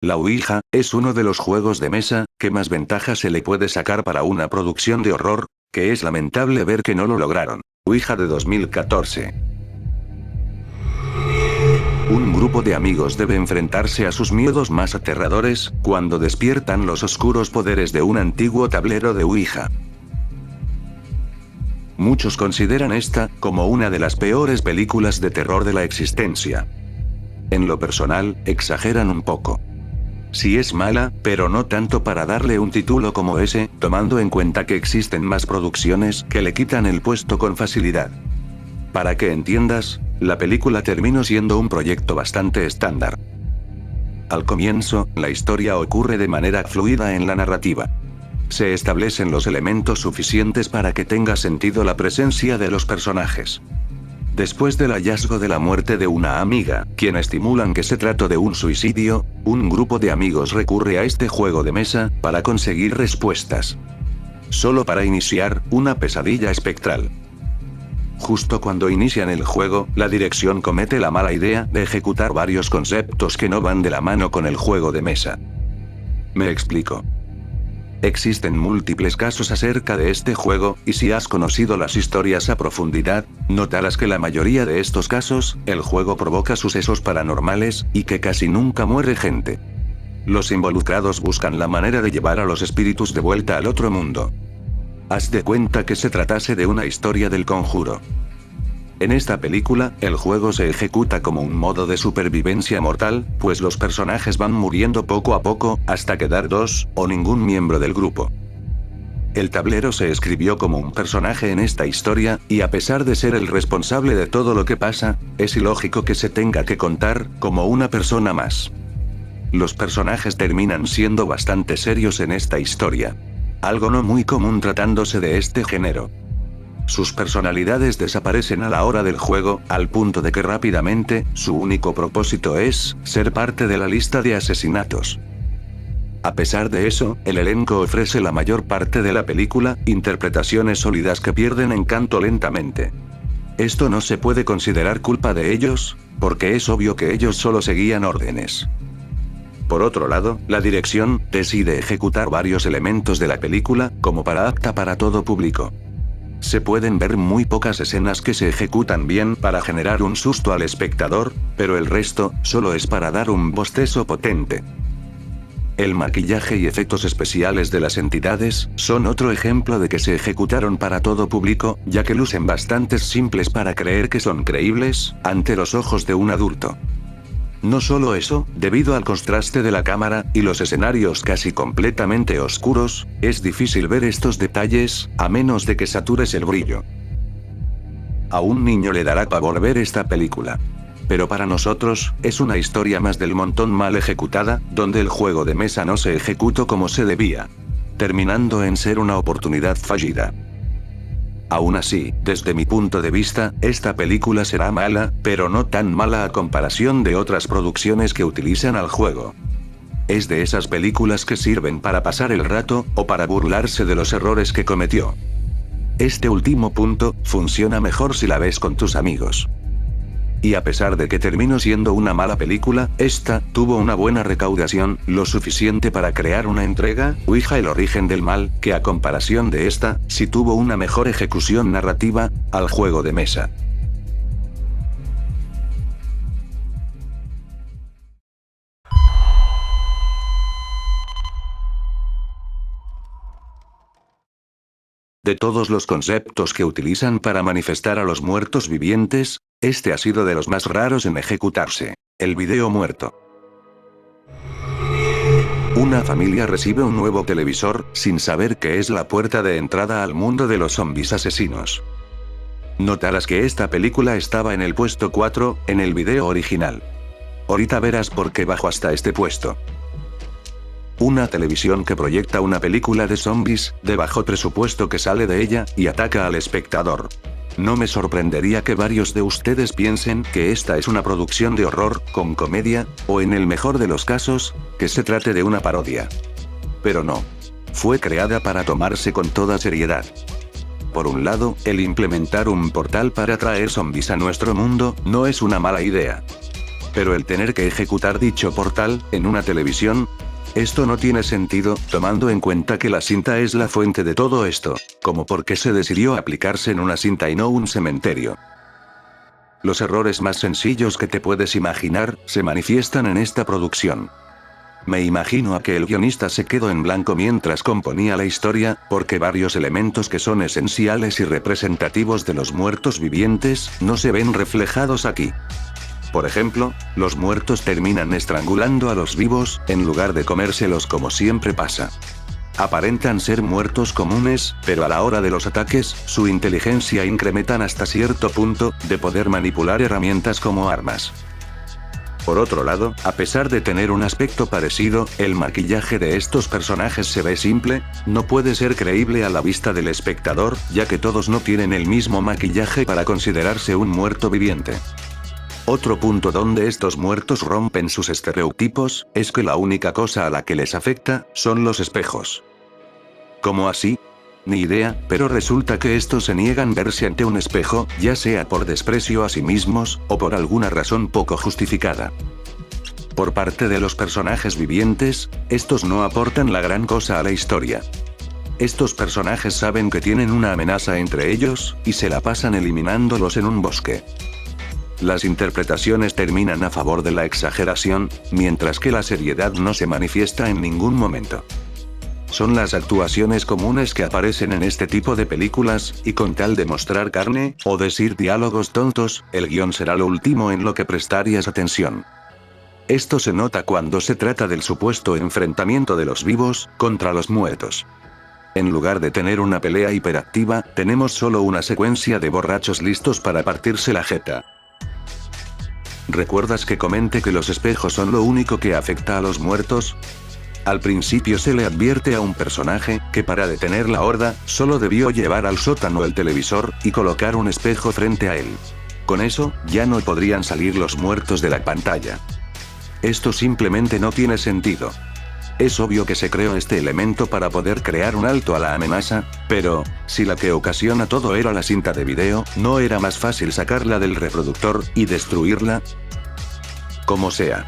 La Ouija es uno de los juegos de mesa que más ventaja se le puede sacar para una producción de horror, que es lamentable ver que no lo lograron. Ouija de 2014. Un grupo de amigos debe enfrentarse a sus miedos más aterradores cuando despiertan los oscuros poderes de un antiguo tablero de Ouija. Muchos consideran esta como una de las peores películas de terror de la existencia. En lo personal, exageran un poco. Sí es mala, pero no tanto para darle un título como ese, tomando en cuenta que existen más producciones que le quitan el puesto con facilidad. Para que entiendas, la película terminó siendo un proyecto bastante estándar. Al comienzo, la historia ocurre de manera fluida en la narrativa. Se establecen los elementos suficientes para que tenga sentido la presencia de los personajes. Después del hallazgo de la muerte de una amiga, quien estimulan que se trató de un suicidio, un grupo de amigos recurre a este juego de mesa para conseguir respuestas. Solo para iniciar una pesadilla espectral. Justo cuando inician el juego, la dirección comete la mala idea de ejecutar varios conceptos que no van de la mano con el juego de mesa. Me explico. Existen múltiples casos acerca de este juego, y si has conocido las historias a profundidad, notarás que la mayoría de estos casos, el juego provoca sucesos paranormales, y que casi nunca muere gente. Los involucrados buscan la manera de llevar a los espíritus de vuelta al otro mundo. Haz de cuenta que se tratase de una historia del Conjuro. En esta película, el juego se ejecuta como un modo de supervivencia mortal, pues los personajes van muriendo poco a poco, hasta quedar dos, o ningún miembro del grupo. El tablero se escribió como un personaje en esta historia, y a pesar de ser el responsable de todo lo que pasa, es ilógico que se tenga que contar como una persona más. Los personajes terminan siendo bastante serios en esta historia. Algo no muy común tratándose de este género. Sus personalidades desaparecen a la hora del juego, al punto de que rápidamente, su único propósito es ser parte de la lista de asesinatos. A pesar de eso, el elenco ofrece la mayor parte de la película, interpretaciones sólidas que pierden encanto lentamente. Esto no se puede considerar culpa de ellos, porque es obvio que ellos solo seguían órdenes. Por otro lado, la dirección decide ejecutar varios elementos de la película como apta para todo público. Se pueden ver muy pocas escenas que se ejecutan bien para generar un susto al espectador, pero el resto solo es para dar un bostezo potente. El maquillaje y efectos especiales de las entidades son otro ejemplo de que se ejecutaron para todo público, ya que lucen bastante simples para creer que son creíbles ante los ojos de un adulto. No solo eso, debido al contraste de la cámara y los escenarios casi completamente oscuros, es difícil ver estos detalles, a menos de que satures el brillo. A un niño le dará pavor ver esta película. Pero para nosotros, es una historia más del montón mal ejecutada, donde el juego de mesa no se ejecutó como se debía, terminando en ser una oportunidad fallida. Aún así, desde mi punto de vista, esta película será mala, pero no tan mala a comparación de otras producciones que utilizan al juego. Es de esas películas que sirven para pasar el rato, o para burlarse de los errores que cometió. Este último punto, funciona mejor si la ves con tus amigos. Y a pesar de que terminó siendo una mala película, esta tuvo una buena recaudación, lo suficiente para crear una entrega, Ouija el origen del mal, que a comparación de esta, sí tuvo una mejor ejecución narrativa, al juego de mesa. De todos los conceptos que utilizan para manifestar a los muertos vivientes, este ha sido de los más raros en ejecutarse. El video muerto. Una familia recibe un nuevo televisor, sin saber que es la puerta de entrada al mundo de los zombies asesinos. Notarás que esta película estaba en el puesto 4, en el video original. Ahorita verás por qué bajó hasta este puesto. Una televisión que proyecta una película de zombies, de bajo presupuesto que sale de ella, y ataca al espectador. No me sorprendería que varios de ustedes piensen que esta es una producción de horror, con comedia, o en el mejor de los casos, que se trate de una parodia. Pero no. Fue creada para tomarse con toda seriedad. Por un lado, el implementar un portal para traer zombies a nuestro mundo, no es una mala idea. Pero el tener que ejecutar dicho portal, en una televisión, esto no tiene sentido, tomando en cuenta que la cinta es la fuente de todo esto, como por qué se decidió aplicarse en una cinta y no un cementerio. Los errores más sencillos que te puedes imaginar, se manifiestan en esta producción. Me imagino a que el guionista se quedó en blanco mientras componía la historia, porque varios elementos que son esenciales y representativos de los muertos vivientes, no se ven reflejados aquí. Por ejemplo, los muertos terminan estrangulando a los vivos, en lugar de comérselos como siempre pasa. Aparentan ser muertos comunes, pero a la hora de los ataques, su inteligencia incrementan hasta cierto punto, de poder manipular herramientas como armas. Por otro lado, a pesar de tener un aspecto parecido, el maquillaje de estos personajes se ve simple, no puede ser creíble a la vista del espectador, ya que todos no tienen el mismo maquillaje para considerarse un muerto viviente. Otro punto donde estos muertos rompen sus estereotipos, es que la única cosa a la que les afecta, son los espejos. ¿Cómo así? Ni idea, pero resulta que estos se niegan a verse ante un espejo, ya sea por desprecio a sí mismos, o por alguna razón poco justificada. Por parte de los personajes vivientes, estos no aportan la gran cosa a la historia. Estos personajes saben que tienen una amenaza entre ellos, y se la pasan eliminándolos en un bosque. Las interpretaciones terminan a favor de la exageración, mientras que la seriedad no se manifiesta en ningún momento. Son las actuaciones comunes que aparecen en este tipo de películas, y con tal de mostrar carne, o decir diálogos tontos, el guión será lo último en lo que prestarías atención. Esto se nota cuando se trata del supuesto enfrentamiento de los vivos, contra los muertos. En lugar de tener una pelea hiperactiva, tenemos solo una secuencia de borrachos listos para partirse la jeta. ¿Recuerdas que comenté que los espejos son lo único que afecta a los muertos? Al principio se le advierte a un personaje, que para detener la horda, solo debió llevar al sótano el televisor, y colocar un espejo frente a él. Con eso, ya no podrían salir los muertos de la pantalla. Esto simplemente no tiene sentido. Es obvio que se creó este elemento para poder crear un alto a la amenaza, pero, si la que ocasiona todo era la cinta de video, ¿no era más fácil sacarla del reproductor, y destruirla? Como sea.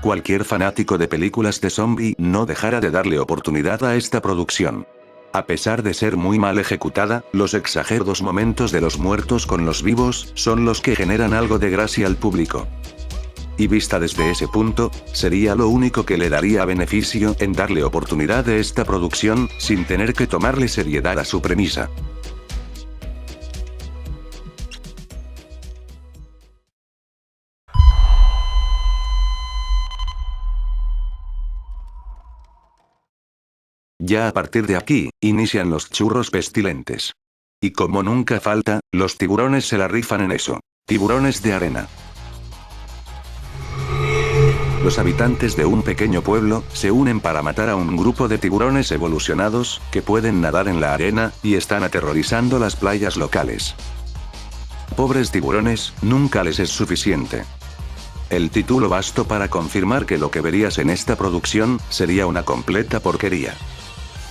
Cualquier fanático de películas de zombie no dejará de darle oportunidad a esta producción. A pesar de ser muy mal ejecutada, los exagerados momentos de los muertos con los vivos, son los que generan algo de gracia al público. Y vista desde ese punto, sería lo único que le daría beneficio en darle oportunidad de esta producción, sin tener que tomarle seriedad a su premisa. Ya a partir de aquí, inician los churros pestilentes. Y como nunca falta, los tiburones se la rifan en eso. Tiburones de arena. Los habitantes de un pequeño pueblo, se unen para matar a un grupo de tiburones evolucionados, que pueden nadar en la arena, y están aterrorizando las playas locales. Pobres tiburones, nunca les es suficiente. El título bastó para confirmar que lo que verías en esta producción, sería una completa porquería.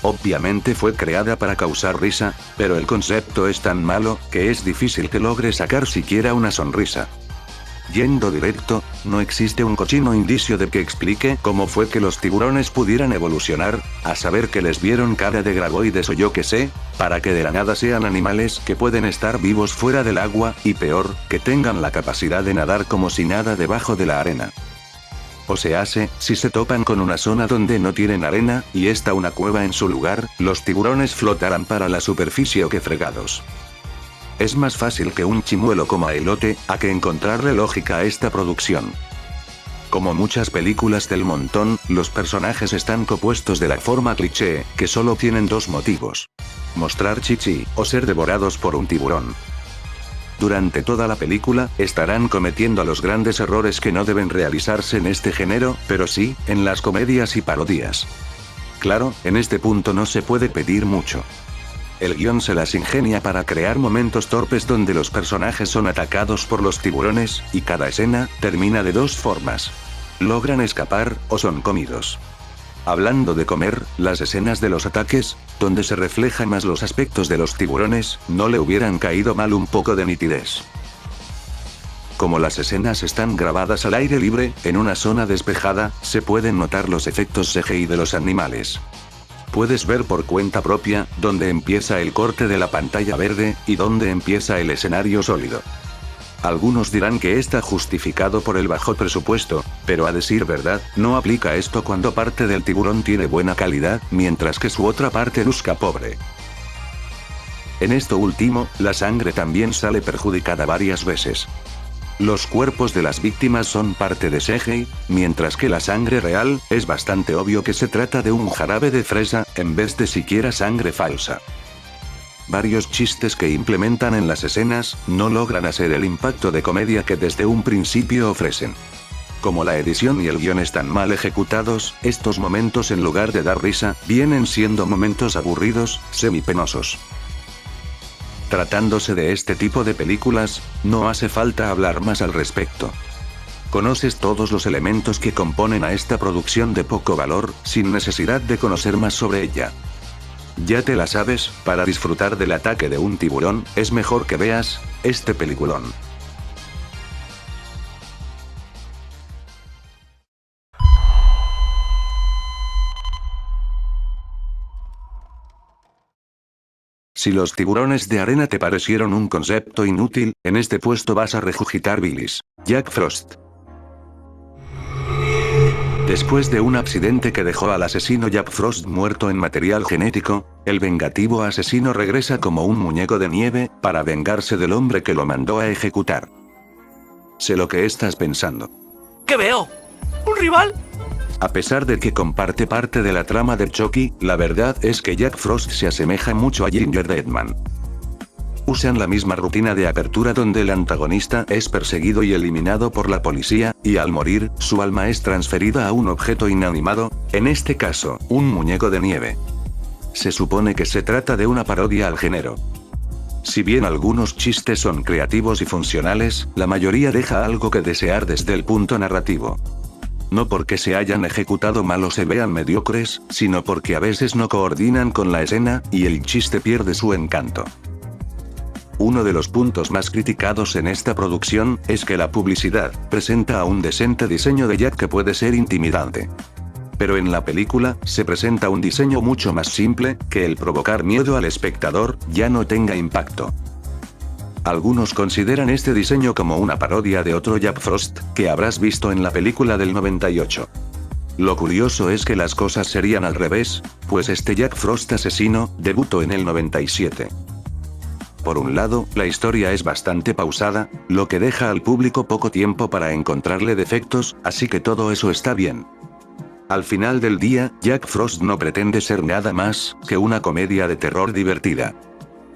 Obviamente fue creada para causar risa, pero el concepto es tan malo, que es difícil que logre sacar siquiera una sonrisa. Yendo directo, no existe un cochino indicio de que explique cómo fue que los tiburones pudieran evolucionar, a saber que les vieron cara de graboides o yo que sé, para que de la nada sean animales que pueden estar vivos fuera del agua, y peor, que tengan la capacidad de nadar como si nada debajo de la arena. O si se topan con una zona donde no tienen arena, y está una cueva en su lugar, los tiburones flotarán para la superficie o que fregados. Es más fácil que un chimuelo coma elote, a que encontrarle lógica a esta producción. Como muchas películas del montón, los personajes están compuestos de la forma cliché, que solo tienen dos motivos: mostrar chichi, o ser devorados por un tiburón. Durante toda la película, estarán cometiendo los grandes errores que no deben realizarse en este género, pero sí, en las comedias y parodias. Claro, en este punto no se puede pedir mucho. El guión se las ingenia para crear momentos torpes donde los personajes son atacados por los tiburones, y cada escena, termina de dos formas. Logran escapar, o son comidos. Hablando de comer, las escenas de los ataques, donde se reflejan más los aspectos de los tiburones, no le hubieran caído mal un poco de nitidez. Como las escenas están grabadas al aire libre, en una zona despejada, se pueden notar los efectos CGI de los animales. Puedes ver por cuenta propia, dónde empieza el corte de la pantalla verde, y dónde empieza el escenario sólido. Algunos dirán que está justificado por el bajo presupuesto, pero a decir verdad, no aplica esto cuando parte del tiburón tiene buena calidad, mientras que su otra parte luzca pobre. En esto último, la sangre también sale perjudicada varias veces. Los cuerpos de las víctimas son parte de CGI, mientras que la sangre real, es bastante obvio que se trata de un jarabe de fresa, en vez de siquiera sangre falsa. Varios chistes que implementan en las escenas, no logran hacer el impacto de comedia que desde un principio ofrecen. Como la edición y el guión están mal ejecutados, estos momentos en lugar de dar risa, vienen siendo momentos aburridos, semipenosos. Tratándose de este tipo de películas, no hace falta hablar más al respecto. Conoces todos los elementos que componen a esta producción de poco valor, sin necesidad de conocer más sobre ella. Ya te la sabes, para disfrutar del ataque de un tiburón, es mejor que veas este peliculón. Si los tiburones de arena te parecieron un concepto inútil, en este puesto vas a regurgitar bilis. Jack Frost. Después de un accidente que dejó al asesino Jack Frost muerto en material genético, el vengativo asesino regresa como un muñeco de nieve, para vengarse del hombre que lo mandó a ejecutar. Sé lo que estás pensando. ¿Qué veo? ¿Un rival? A pesar de que comparte parte de la trama de Chucky, la verdad es que Jack Frost se asemeja mucho a Ginger Deadman. Usan la misma rutina de apertura donde el antagonista es perseguido y eliminado por la policía, y al morir, su alma es transferida a un objeto inanimado, en este caso, un muñeco de nieve. Se supone que se trata de una parodia al género. Si bien algunos chistes son creativos y funcionales, la mayoría deja algo que desear desde el punto narrativo. No porque se hayan ejecutado mal o se vean mediocres, sino porque a veces no coordinan con la escena, y el chiste pierde su encanto. Uno de los puntos más criticados en esta producción, es que la publicidad, presenta a un decente diseño de Jack que puede ser intimidante. Pero en la película, se presenta un diseño mucho más simple, que el provocar miedo al espectador, ya no tenga impacto. Algunos consideran este diseño como una parodia de otro Jack Frost, que habrás visto en la película del 98. Lo curioso es que las cosas serían al revés, pues este Jack Frost asesino, debutó en el 97. Por un lado, la historia es bastante pausada, lo que deja al público poco tiempo para encontrarle defectos, así que todo eso está bien. Al final del día, Jack Frost no pretende ser nada más que una comedia de terror divertida.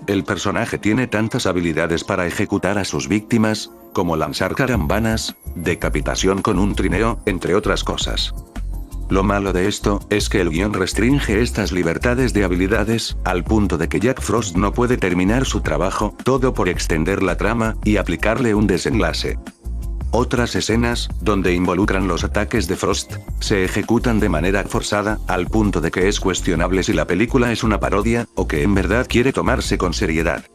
El personaje tiene tantas habilidades para ejecutar a sus víctimas, como lanzar carambanas, decapitación con un trineo, entre otras cosas. Lo malo de esto, es que el guión restringe estas libertades de habilidades, al punto de que Jack Frost no puede terminar su trabajo, todo por extender la trama, y aplicarle un desenlace. Otras escenas, donde involucran los ataques de Frost, se ejecutan de manera forzada, al punto de que es cuestionable si la película es una parodia, o que en verdad quiere tomarse con seriedad.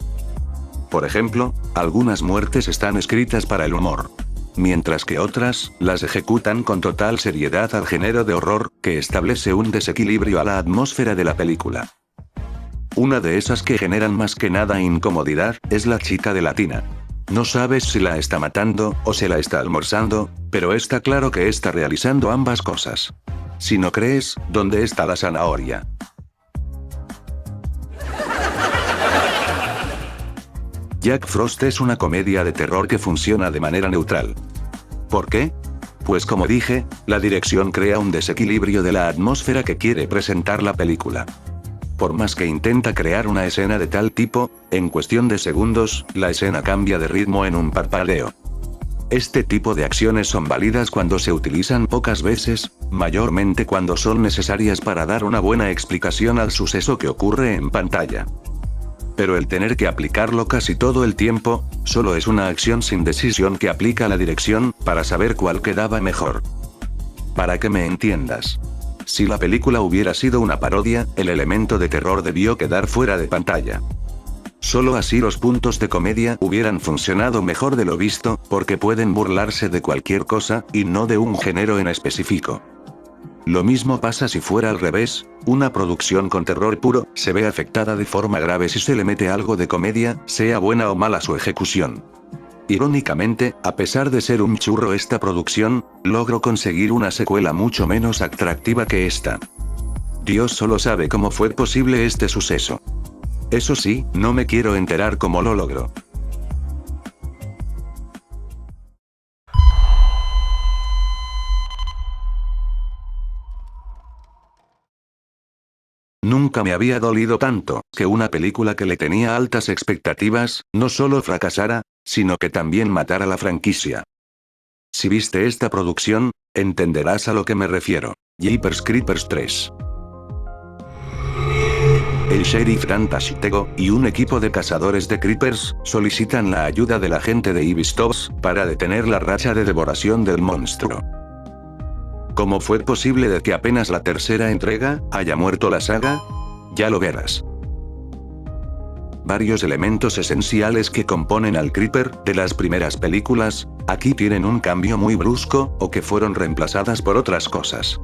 Por ejemplo, algunas muertes están escritas para el humor. Mientras que otras, las ejecutan con total seriedad al género de horror, que establece un desequilibrio a la atmósfera de la película. Una de esas que generan más que nada incomodidad, es la chica de la tina. No sabes si la está matando, o se la está almorzando, pero está claro que está realizando ambas cosas. Si no crees, ¿dónde está la zanahoria? Jack Frost es una comedia de terror que funciona de manera neutral. ¿Por qué? Pues como dije, la dirección crea un desequilibrio de la atmósfera que quiere presentar la película. Por más que intenta crear una escena de tal tipo, en cuestión de segundos, la escena cambia de ritmo en un parpadeo. Este tipo de acciones son válidas cuando se utilizan pocas veces, mayormente cuando son necesarias para dar una buena explicación al suceso que ocurre en pantalla. Pero el tener que aplicarlo casi todo el tiempo, solo es una acción sin decisión que aplica la dirección, para saber cuál quedaba mejor. Para que me entiendas. Si la película hubiera sido una parodia, el elemento de terror debió quedar fuera de pantalla. Solo así los puntos de comedia hubieran funcionado mejor de lo visto, porque pueden burlarse de cualquier cosa, y no de un género en específico. Lo mismo pasa si fuera al revés, una producción con terror puro, se ve afectada de forma grave si se le mete algo de comedia, sea buena o mala su ejecución. Irónicamente, a pesar de ser un churro esta producción, logró conseguir una secuela mucho menos atractiva que esta. Dios solo sabe cómo fue posible este suceso. Eso sí, no me quiero enterar cómo lo logró. Nunca me había dolido tanto, que una película que le tenía altas expectativas, no solo fracasara, sino que también matara la franquicia. Si viste esta producción, entenderás a lo que me refiero. Jeepers Creepers 3. El sheriff Dan Tashitego, y un equipo de cazadores de creepers, solicitan la ayuda del agente de Ibistops, para detener la racha de devoración del monstruo. ¿Cómo fue posible de que apenas la tercera entrega, haya muerto la saga? Ya lo verás. Varios elementos esenciales que componen al Creeper, de las primeras películas, aquí tienen un cambio muy brusco, o que fueron reemplazadas por otras cosas.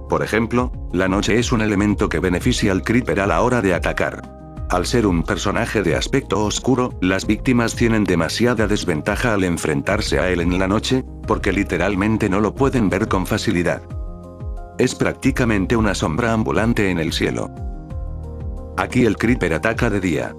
Por ejemplo, la noche es un elemento que beneficia al Creeper a la hora de atacar. Al ser un personaje de aspecto oscuro, las víctimas tienen demasiada desventaja al enfrentarse a él en la noche, porque literalmente no lo pueden ver con facilidad. Es prácticamente una sombra ambulante en el cielo. Aquí el Creeper ataca de día.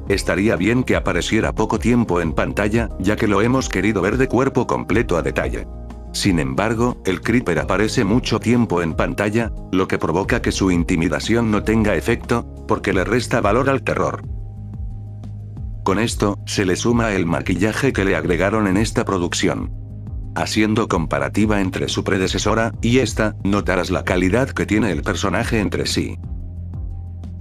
Estaría bien que apareciera poco tiempo en pantalla, ya que lo hemos querido ver de cuerpo completo a detalle. Sin embargo, el Creeper aparece mucho tiempo en pantalla, lo que provoca que su intimidación no tenga efecto, porque le resta valor al terror. Con esto, se le suma el maquillaje que le agregaron en esta producción. Haciendo comparativa entre su predecesora y esta, notarás la calidad que tiene el personaje entre sí.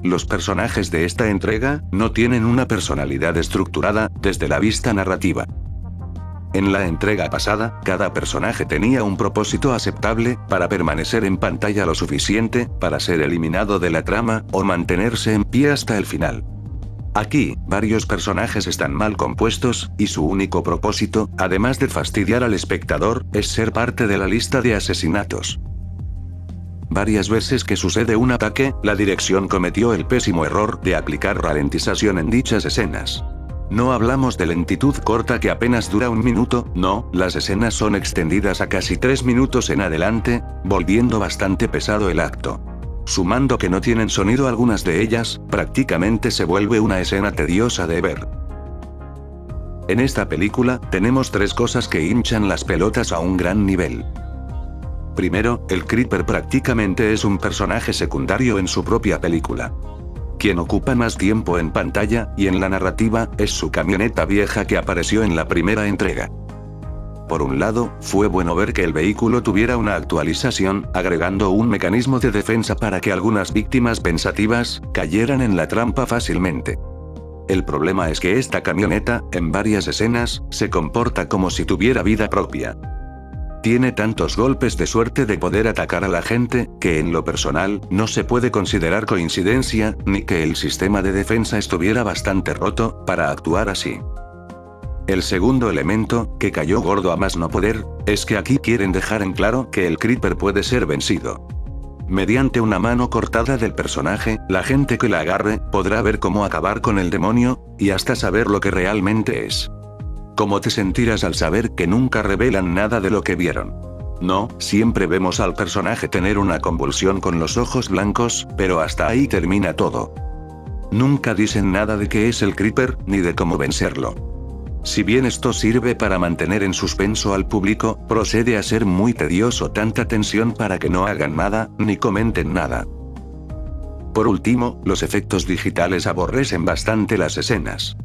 Los personajes de esta entrega no tienen una personalidad estructurada desde la vista narrativa. En la entrega pasada, cada personaje tenía un propósito aceptable para permanecer en pantalla lo suficiente para ser eliminado de la trama o mantenerse en pie hasta el final. Aquí, varios personajes están mal compuestos, y su único propósito, además de fastidiar al espectador, es ser parte de la lista de asesinatos. Varias veces que sucede un ataque, la dirección cometió el pésimo error de aplicar ralentización en dichas escenas. No hablamos de lentitud corta que apenas dura un minuto, no, las escenas son extendidas a casi 3 minutos en adelante, volviendo bastante pesado el acto. Sumando que no tienen sonido algunas de ellas, prácticamente se vuelve una escena tediosa de ver. En esta película, tenemos 3 cosas que hinchan las pelotas a un gran nivel. Primero, el Creeper prácticamente es un personaje secundario en su propia película. Quien ocupa más tiempo en pantalla, y en la narrativa, es su camioneta vieja que apareció en la primera entrega. Por un lado, fue bueno ver que el vehículo tuviera una actualización, agregando un mecanismo de defensa para que algunas víctimas pensativas, cayeran en la trampa fácilmente. El problema es que esta camioneta, en varias escenas, se comporta como si tuviera vida propia. Tiene tantos golpes de suerte de poder atacar a la gente, que en lo personal, no se puede considerar coincidencia, ni que el sistema de defensa estuviera bastante roto, para actuar así. El segundo elemento, que cayó gordo a más no poder, es que aquí quieren dejar en claro que el Creeper puede ser vencido. Mediante una mano cortada del personaje, la gente que la agarre, podrá ver cómo acabar con el demonio, y hasta saber lo que realmente es. ¿Cómo te sentirás al saber que nunca revelan nada de lo que vieron? No, siempre vemos al personaje tener una convulsión con los ojos blancos, pero hasta ahí termina todo. Nunca dicen nada de qué es el Creeper, ni de cómo vencerlo. Si bien esto sirve para mantener en suspenso al público, procede a ser muy tedioso tanta tensión para que no hagan nada, ni comenten nada. Por último, los efectos digitales aborrecen bastante las escenas.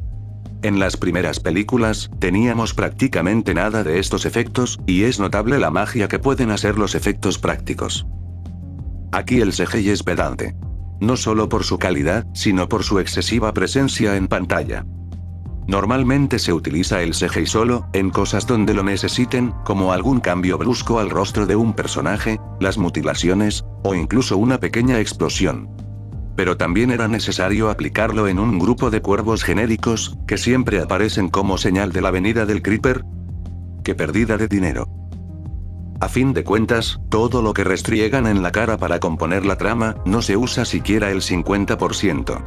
En las primeras películas, teníamos prácticamente nada de estos efectos, y es notable la magia que pueden hacer los efectos prácticos. Aquí el CGI es pedante. No solo por su calidad, sino por su excesiva presencia en pantalla. Normalmente se utiliza el CGI solo, en cosas donde lo necesiten, como algún cambio brusco al rostro de un personaje, las mutilaciones, o incluso una pequeña explosión. Pero también era necesario aplicarlo en un grupo de cuervos genéricos, que siempre aparecen como señal de la venida del Creeper. ¡Qué pérdida de dinero! A fin de cuentas, todo lo que restriegan en la cara para componer la trama, no se usa siquiera el 50%.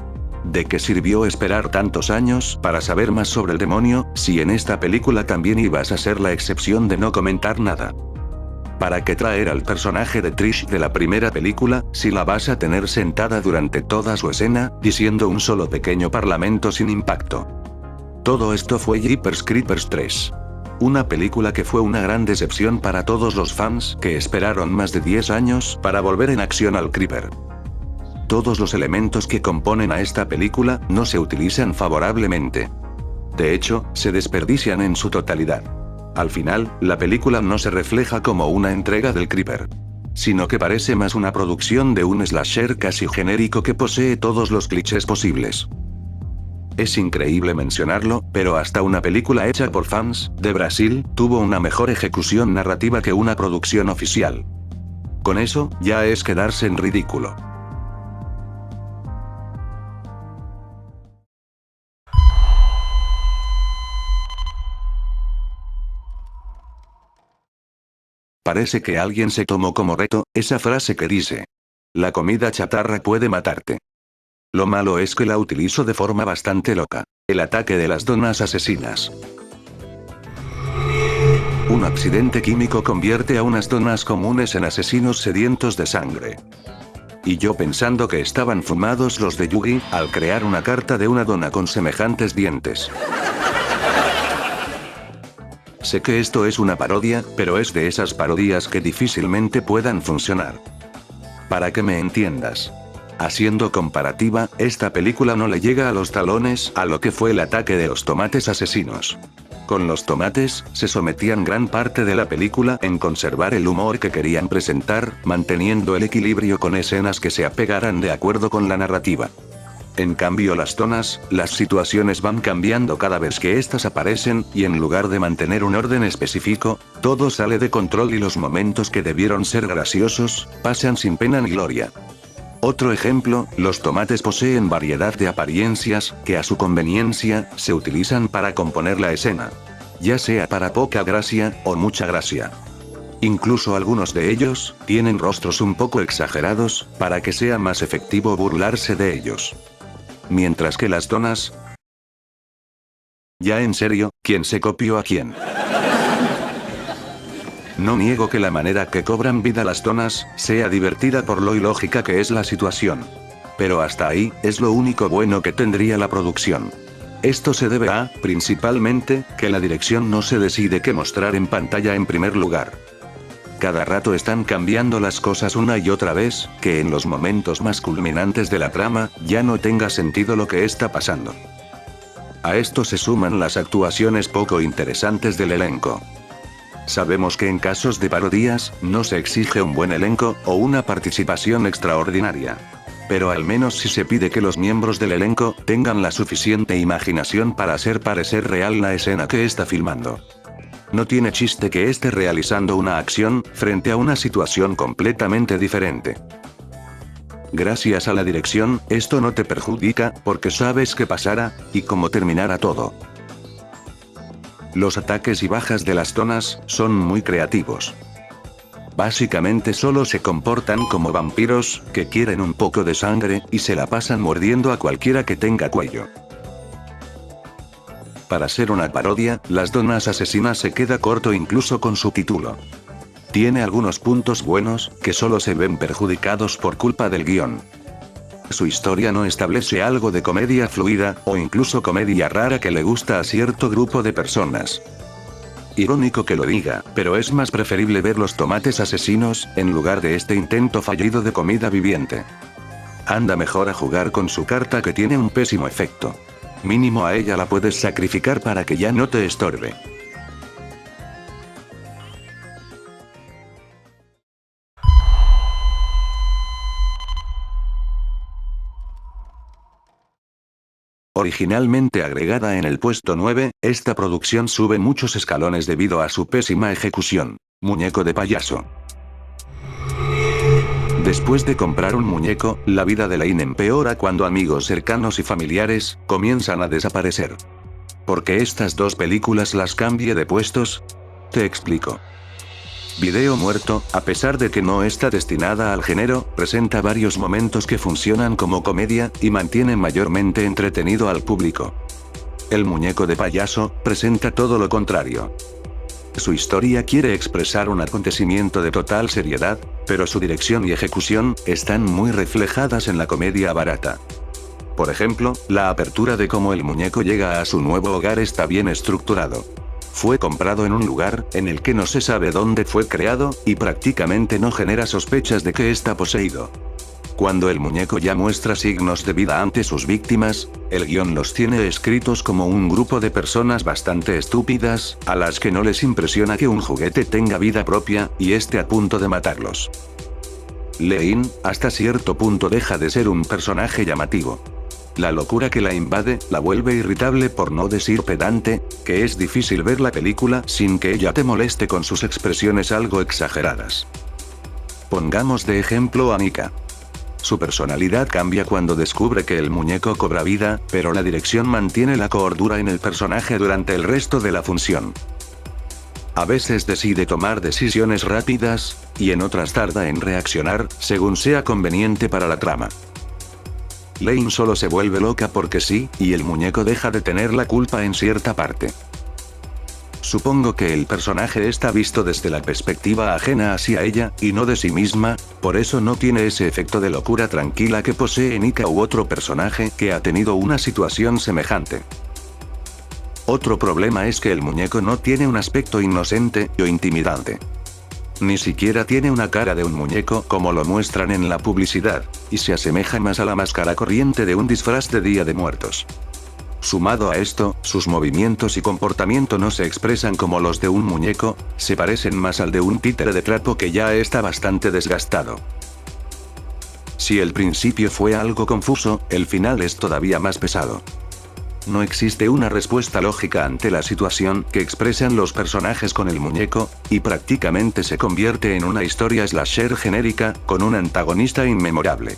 ¿De qué sirvió esperar tantos años para saber más sobre el demonio, si en esta película también ibas a ser la excepción de no comentar nada? ¿Para qué traer al personaje de Trish de la primera película, si la vas a tener sentada durante toda su escena, diciendo un solo pequeño parlamento sin impacto? Todo esto fue Jeepers Creepers 3. Una película que fue una gran decepción para todos los fans que esperaron más de 10 años para volver en acción al Creeper. Todos los elementos que componen a esta película no se utilizan favorablemente. De hecho, se desperdician en su totalidad. Al final, la película no se refleja como una entrega del Creeper, sino que parece más una producción de un slasher casi genérico que posee todos los clichés posibles. Es increíble mencionarlo, pero hasta una película hecha por fans de Brasil tuvo una mejor ejecución narrativa que una producción oficial. Con eso, ya es quedarse en ridículo. Parece que alguien se tomó como reto esa frase que dice: la comida chatarra puede matarte. Lo malo es que la utilizo de forma bastante loca. El ataque de las donas asesinas. Un accidente químico convierte a unas donas comunes en asesinos sedientos de sangre. Y yo pensando que estaban fumados los de Yugi, al crear una carta de una dona con semejantes dientes. Sé que esto es una parodia, pero es de esas parodias que difícilmente puedan funcionar. Para que me entiendas. Haciendo comparativa, esta película no le llega a los talones a lo que fue el ataque de los tomates asesinos. Con los tomates, se sometían gran parte de la película en conservar el humor que querían presentar, manteniendo el equilibrio con escenas que se apegaran de acuerdo con la narrativa. En cambio las donas, las situaciones van cambiando cada vez que éstas aparecen, y en lugar de mantener un orden específico, todo sale de control y los momentos que debieron ser graciosos, pasan sin pena ni gloria. Otro ejemplo, los tomates poseen variedad de apariencias, que a su conveniencia, se utilizan para componer la escena. Ya sea para poca gracia, o mucha gracia. Incluso algunos de ellos, tienen rostros un poco exagerados, para que sea más efectivo burlarse de ellos. Mientras que las donas... Ya en serio, ¿quién se copió a quién? No niego que la manera que cobran vida las donas, sea divertida por lo ilógica que es la situación. Pero hasta ahí, es lo único bueno que tendría la producción. Esto se debe a, principalmente, que la dirección no se decide qué mostrar en pantalla en primer lugar. Cada rato están cambiando las cosas una y otra vez, que en los momentos más culminantes de la trama, ya no tenga sentido lo que está pasando. A esto se suman las actuaciones poco interesantes del elenco. Sabemos que en casos de parodias, no se exige un buen elenco, o una participación extraordinaria. Pero al menos sí se pide que los miembros del elenco, tengan la suficiente imaginación para hacer parecer real la escena que está filmando. No tiene chiste que esté realizando una acción, frente a una situación completamente diferente. Gracias a la dirección, esto no te perjudica, porque sabes qué pasará, y cómo terminará todo. Los ataques y bajas de las donas, son muy creativos. Básicamente solo se comportan como vampiros, que quieren un poco de sangre, y se la pasan mordiendo a cualquiera que tenga cuello. Para ser una parodia, Las donas asesinas se queda corto incluso con su título. Tiene algunos puntos buenos, que solo se ven perjudicados por culpa del guión. Su historia no establece algo de comedia fluida, o incluso comedia rara que le gusta a cierto grupo de personas. Irónico que lo diga, pero es más preferible ver los tomates asesinos, en lugar de este intento fallido de comida viviente. Anda mejor a jugar con su carta que tiene un pésimo efecto. Mínimo a ella la puedes sacrificar para que ya no te estorbe. Originalmente agregada en el puesto 9, esta producción sube muchos escalones debido a su pésima ejecución. Muñeco de payaso. Después de comprar un muñeco, la vida de Lane empeora cuando amigos cercanos y familiares comienzan a desaparecer. ¿Por qué estas dos películas las cambie de puestos? Te explico. Video muerto, a pesar de que no está destinada al género, presenta varios momentos que funcionan como comedia y mantienen mayormente entretenido al público. El muñeco de payaso presenta todo lo contrario. Su historia quiere expresar un acontecimiento de total seriedad, pero su dirección y ejecución están muy reflejadas en la comedia barata. Por ejemplo, la apertura de cómo el muñeco llega a su nuevo hogar está bien estructurado. Fue comprado en un lugar en el que no se sabe dónde fue creado, y prácticamente no genera sospechas de que está poseído. Cuando el muñeco ya muestra signos de vida ante sus víctimas, el guión los tiene escritos como un grupo de personas bastante estúpidas, a las que no les impresiona que un juguete tenga vida propia, y esté a punto de matarlos. Lane, hasta cierto punto deja de ser un personaje llamativo. La locura que la invade, la vuelve irritable por no decir pedante, que es difícil ver la película sin que ella te moleste con sus expresiones algo exageradas. Pongamos de ejemplo a Mika. Su personalidad cambia cuando descubre que el muñeco cobra vida, pero la dirección mantiene la cordura en el personaje durante el resto de la función. A veces decide tomar decisiones rápidas, y en otras tarda en reaccionar, según sea conveniente para la trama. Lane solo se vuelve loca porque sí, y el muñeco deja de tener la culpa en cierta parte. Supongo que el personaje está visto desde la perspectiva ajena hacia ella, y no de sí misma, por eso no tiene ese efecto de locura tranquila que posee Nika u otro personaje que ha tenido una situación semejante. Otro problema es que el muñeco no tiene un aspecto inocente o intimidante. Ni siquiera tiene una cara de un muñeco como lo muestran en la publicidad, y se asemeja más a la máscara corriente de un disfraz de Día de Muertos. Sumado a esto, sus movimientos y comportamiento no se expresan como los de un muñeco, se parecen más al de un títere de trapo que ya está bastante desgastado. Si el principio fue algo confuso, el final es todavía más pesado. No existe una respuesta lógica ante la situación que expresan los personajes con el muñeco, y prácticamente se convierte en una historia slasher genérica, con un antagonista inmemorable.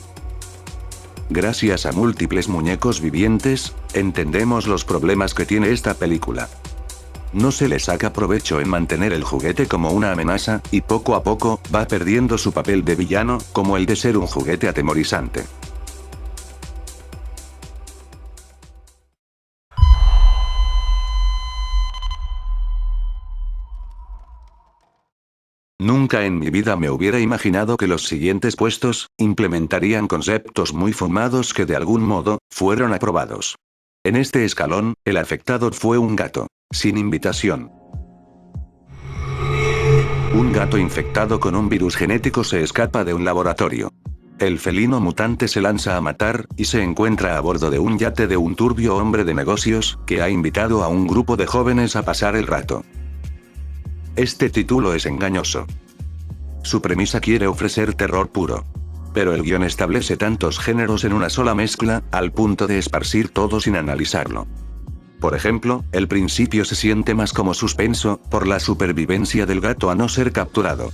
Gracias a múltiples muñecos vivientes, entendemos los problemas que tiene esta película. No se le saca provecho en mantener el juguete como una amenaza, y poco a poco, va perdiendo su papel de villano, como el de ser un juguete atemorizante. Nunca en mi vida me hubiera imaginado que los siguientes puestos implementarían conceptos muy fumados que de algún modo fueron aprobados. En este escalón, el afectado fue un gato, sin invitación. Un gato infectado con un virus genético se escapa de un laboratorio. El felino mutante se lanza a matar, y se encuentra a bordo de un yate de un turbio hombre de negocios, que ha invitado a un grupo de jóvenes a pasar el rato. Este título es engañoso. Su premisa quiere ofrecer terror puro. Pero el guión establece tantos géneros en una sola mezcla, al punto de esparcir todo sin analizarlo. Por ejemplo, el principio se siente más como suspenso, por la supervivencia del gato a no ser capturado.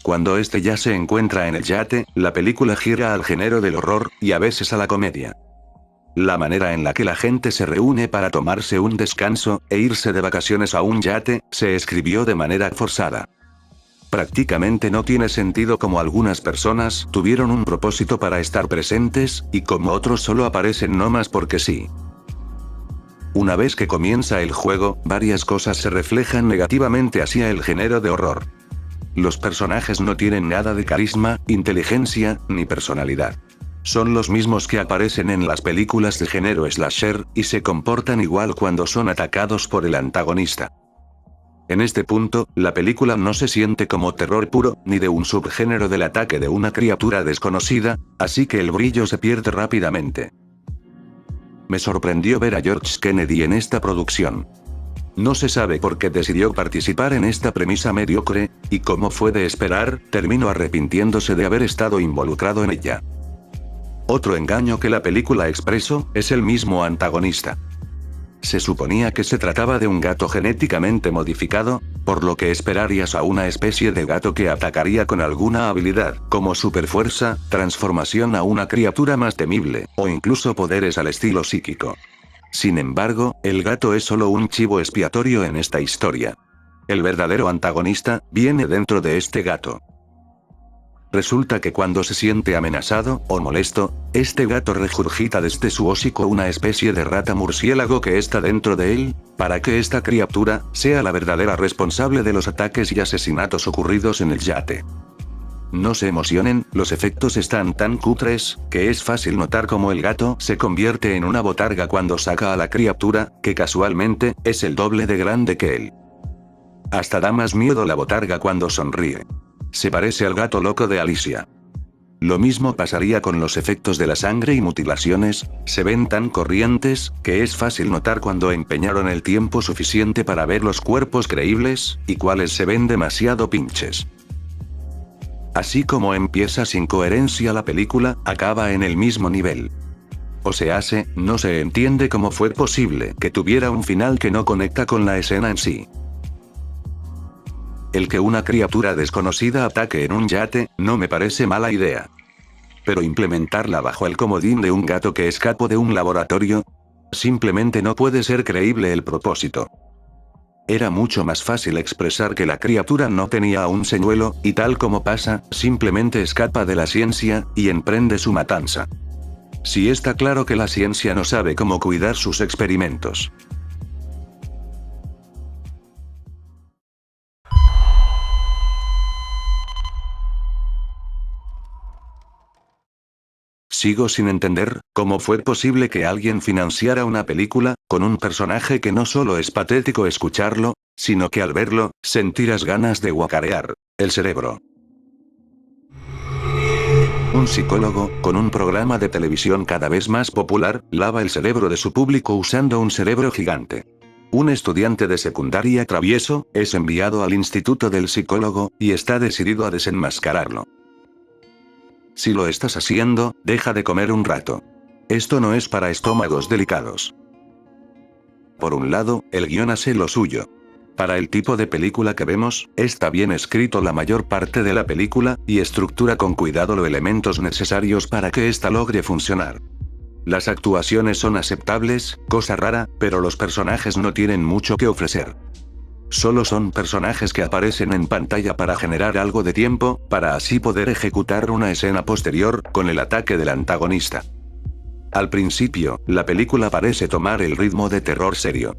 Cuando este ya se encuentra en el yate, la película gira al género del horror, y a veces a la comedia. La manera en la que la gente se reúne para tomarse un descanso, e irse de vacaciones a un yate, se escribió de manera forzada. Prácticamente no tiene sentido como algunas personas tuvieron un propósito para estar presentes, y como otros solo aparecen no más porque sí. Una vez que comienza el juego, varias cosas se reflejan negativamente hacia el género de horror. Los personajes no tienen nada de carisma, inteligencia, ni personalidad. Son los mismos que aparecen en las películas de género slasher, y se comportan igual cuando son atacados por el antagonista. En este punto, la película no se siente como terror puro, ni de un subgénero del ataque de una criatura desconocida, así que el brillo se pierde rápidamente. Me sorprendió ver a George Kennedy en esta producción. No se sabe por qué decidió participar en esta premisa mediocre, y como fue de esperar, terminó arrepintiéndose de haber estado involucrado en ella. Otro engaño que la película expresó, es el mismo antagonista. Se suponía que se trataba de un gato genéticamente modificado, por lo que esperarías a una especie de gato que atacaría con alguna habilidad, como superfuerza, transformación a una criatura más temible, o incluso poderes al estilo psíquico. Sin embargo, el gato es solo un chivo expiatorio en esta historia. El verdadero antagonista viene dentro de este gato. Resulta que cuando se siente amenazado o molesto, este gato regurgita desde su hocico una especie de rata murciélago que está dentro de él, para que esta criatura sea la verdadera responsable de los ataques y asesinatos ocurridos en el yate. No se emocionen, los efectos están tan cutres, que es fácil notar cómo el gato se convierte en una botarga cuando saca a la criatura, que casualmente, es el doble de grande que él. Hasta da más miedo la botarga cuando sonríe. Se parece al gato loco de Alicia. Lo mismo pasaría con los efectos de la sangre y mutilaciones, se ven tan corrientes, que es fácil notar cuando empeñaron el tiempo suficiente para ver los cuerpos creíbles, y cuáles se ven demasiado pinches. Así como empieza sin coherencia la película, acaba en el mismo nivel. O sea, no se entiende cómo fue posible que tuviera un final que no conecta con la escena en sí. El que una criatura desconocida ataque en un yate, no me parece mala idea. Pero implementarla bajo el comodín de un gato que escapó de un laboratorio, simplemente no puede ser creíble el propósito. Era mucho más fácil expresar que la criatura no tenía un señuelo, y tal como pasa, simplemente escapa de la ciencia, y emprende su matanza. Sí está claro que la ciencia no sabe cómo cuidar sus experimentos. Sigo sin entender cómo fue posible que alguien financiara una película con un personaje que no solo es patético escucharlo, sino que al verlo, sentirás ganas de guacarear el cerebro. Un psicólogo, con un programa de televisión cada vez más popular, lava el cerebro de su público usando un cerebro gigante. Un estudiante de secundaria travieso, es enviado al instituto del psicólogo, y está decidido a desenmascararlo. Si lo estás haciendo, deja de comer un rato. Esto no es para estómagos delicados. Por un lado, el guión hace lo suyo. Para el tipo de película que vemos, está bien escrito la mayor parte de la película, y estructura con cuidado los elementos necesarios para que ésta logre funcionar. Las actuaciones son aceptables, cosa rara, pero los personajes no tienen mucho que ofrecer. Solo son personajes que aparecen en pantalla para generar algo de tiempo, para así poder ejecutar una escena posterior, con el ataque del antagonista. Al principio, la película parece tomar el ritmo de terror serio.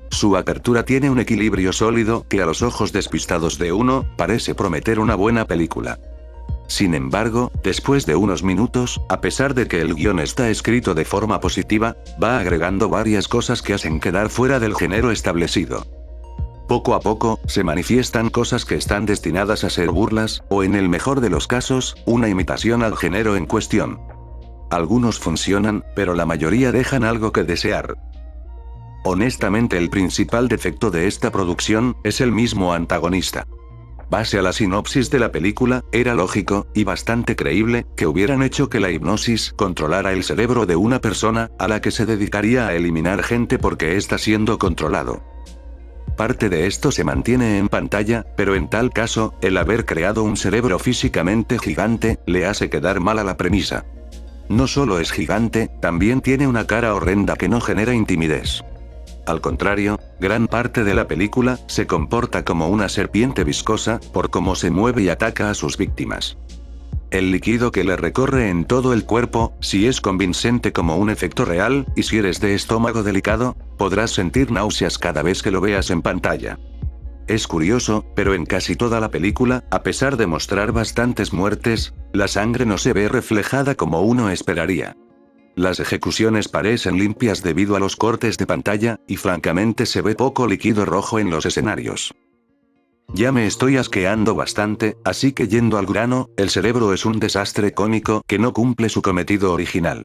Su apertura tiene un equilibrio sólido, que a los ojos despistados de uno, parece prometer una buena película. Sin embargo, después de unos minutos, a pesar de que el guión está escrito de forma positiva, va agregando varias cosas que hacen quedar fuera del género establecido. Poco a poco, se manifiestan cosas que están destinadas a ser burlas, o en el mejor de los casos, una imitación al género en cuestión. Algunos funcionan, pero la mayoría dejan algo que desear. Honestamente, el principal defecto de esta producción es el mismo antagonista. Base a la sinopsis de la película, era lógico, y bastante creíble, que hubieran hecho que la hipnosis controlara el cerebro de una persona, a la que se dedicaría a eliminar gente porque está siendo controlado. Parte de esto se mantiene en pantalla, pero en tal caso, el haber creado un cerebro físicamente gigante, le hace quedar mal a la premisa. No solo es gigante, también tiene una cara horrenda que no genera intimidez. Al contrario, gran parte de la película se comporta como una serpiente viscosa, por cómo se mueve y ataca a sus víctimas. El líquido que le recorre en todo el cuerpo, si es convincente como un efecto real, y si eres de estómago delicado, podrás sentir náuseas cada vez que lo veas en pantalla. Es curioso, pero en casi toda la película, a pesar de mostrar bastantes muertes, la sangre no se ve reflejada como uno esperaría. Las ejecuciones parecen limpias debido a los cortes de pantalla, y francamente se ve poco líquido rojo en los escenarios. Ya me estoy asqueando bastante, así que yendo al grano, el cerebro es un desastre cómico que no cumple su cometido original.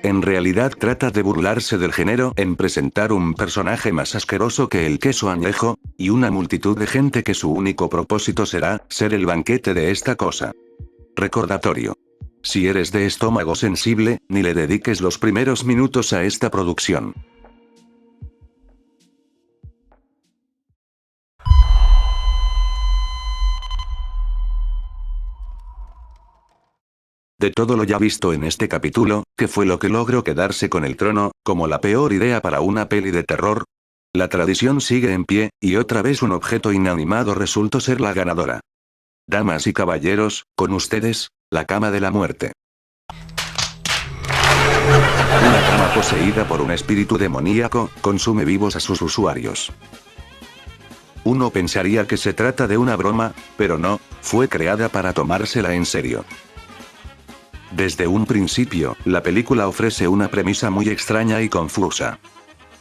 En realidad trata de burlarse del género en presentar un personaje más asqueroso que el queso añejo, y una multitud de gente que su único propósito será ser el banquete de esta cosa. Recordatorio. Si eres de estómago sensible, ni le dediques los primeros minutos a esta producción. De todo lo ya visto en este capítulo, ¿qué fue lo que logró quedarse con el trono, como la peor idea para una peli de terror? La tradición sigue en pie, y otra vez un objeto inanimado resultó ser la ganadora. Damas y caballeros, con ustedes, la cama de la muerte. Una cama poseída por un espíritu demoníaco, consume vivos a sus usuarios. Uno pensaría que se trata de una broma, pero no, fue creada para tomársela en serio. Desde un principio, la película ofrece una premisa muy extraña y confusa.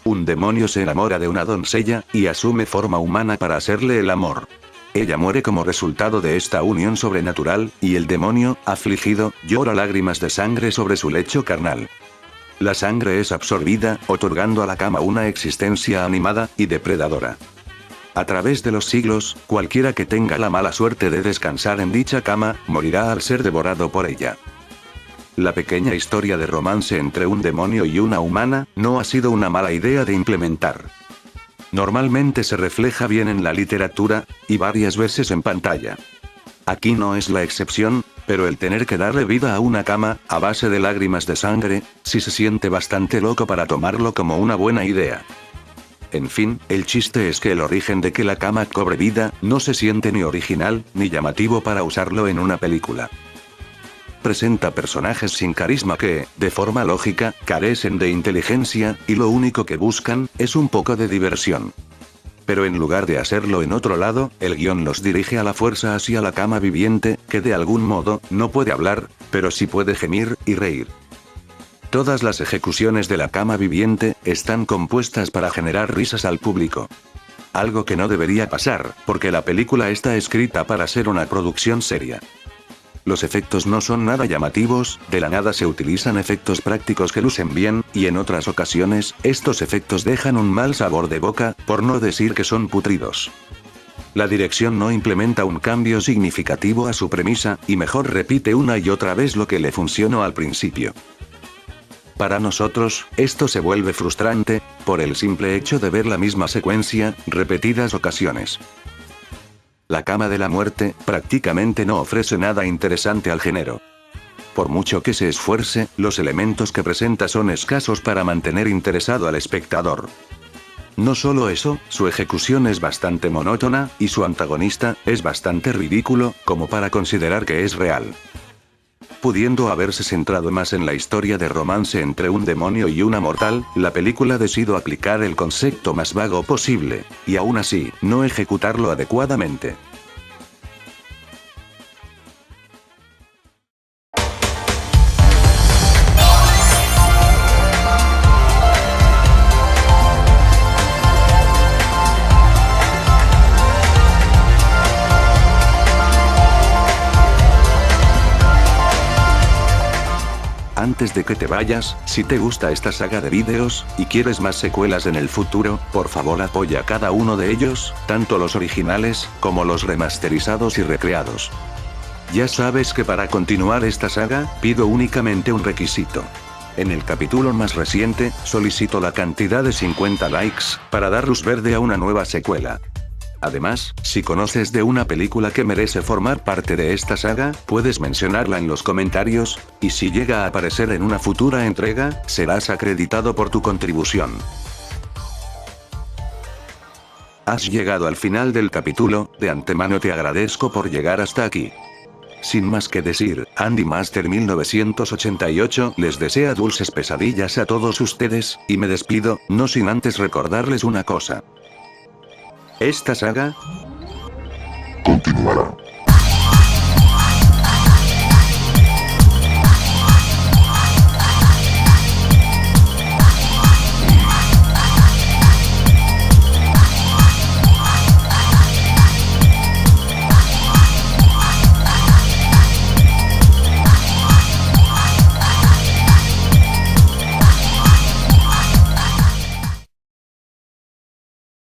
Un demonio se enamora de una doncella, y asume forma humana para hacerle el amor. Ella muere como resultado de esta unión sobrenatural, y el demonio, afligido, llora lágrimas de sangre sobre su lecho carnal. La sangre es absorbida, otorgando a la cama una existencia animada y depredadora. A través de los siglos, cualquiera que tenga la mala suerte de descansar en dicha cama, morirá al ser devorado por ella. La pequeña historia de romance entre un demonio y una humana, no ha sido una mala idea de implementar. Normalmente se refleja bien en la literatura, y varias veces en pantalla. Aquí no es la excepción, pero el tener que darle vida a una cama, a base de lágrimas de sangre, sí se siente bastante loco para tomarlo como una buena idea. En fin, el chiste es que el origen de que la cama cobre vida, no se siente ni original, ni llamativo para usarlo en una película. Presenta personajes sin carisma que, de forma lógica, carecen de inteligencia, y lo único que buscan, es un poco de diversión. Pero en lugar de hacerlo en otro lado, el guión los dirige a la fuerza hacia la cama viviente, que de algún modo, no puede hablar, pero sí puede gemir, y reír. Todas las ejecuciones de la cama viviente, están compuestas para generar risas al público. Algo que no debería pasar, porque la película está escrita para ser una producción seria. Los efectos no son nada llamativos, de la nada se utilizan efectos prácticos que lucen bien, y en otras ocasiones, estos efectos dejan un mal sabor de boca, por no decir que son putridos. La dirección no implementa un cambio significativo a su premisa, y mejor repite una y otra vez lo que le funcionó al principio. Para nosotros, esto se vuelve frustrante, por el simple hecho de ver la misma secuencia, repetidas ocasiones. La cama de la muerte, prácticamente no ofrece nada interesante al género. Por mucho que se esfuerce, los elementos que presenta son escasos para mantener interesado al espectador. No solo eso, su ejecución es bastante monótona, y su antagonista, es bastante ridículo, como para considerar que es real. Pudiendo haberse centrado más en la historia de romance entre un demonio y una mortal, la película decidió aplicar el concepto más vago posible, y aún así, no ejecutarlo adecuadamente. Antes de que te vayas, si te gusta esta saga de vídeos, y quieres más secuelas en el futuro, por favor apoya cada uno de ellos, tanto los originales, como los remasterizados y recreados. Ya sabes que para continuar esta saga, pido únicamente un requisito. En el capítulo más reciente, solicito la cantidad de 50 likes, para dar luz verde a una nueva secuela. Además, si conoces de una película que merece formar parte de esta saga, puedes mencionarla en los comentarios, y si llega a aparecer en una futura entrega, serás acreditado por tu contribución. Has llegado al final del capítulo, de antemano te agradezco por llegar hasta aquí. Sin más que decir, Andy Master 1988 les desea dulces pesadillas a todos ustedes, y me despido, no sin antes recordarles una cosa. Esta saga continuará.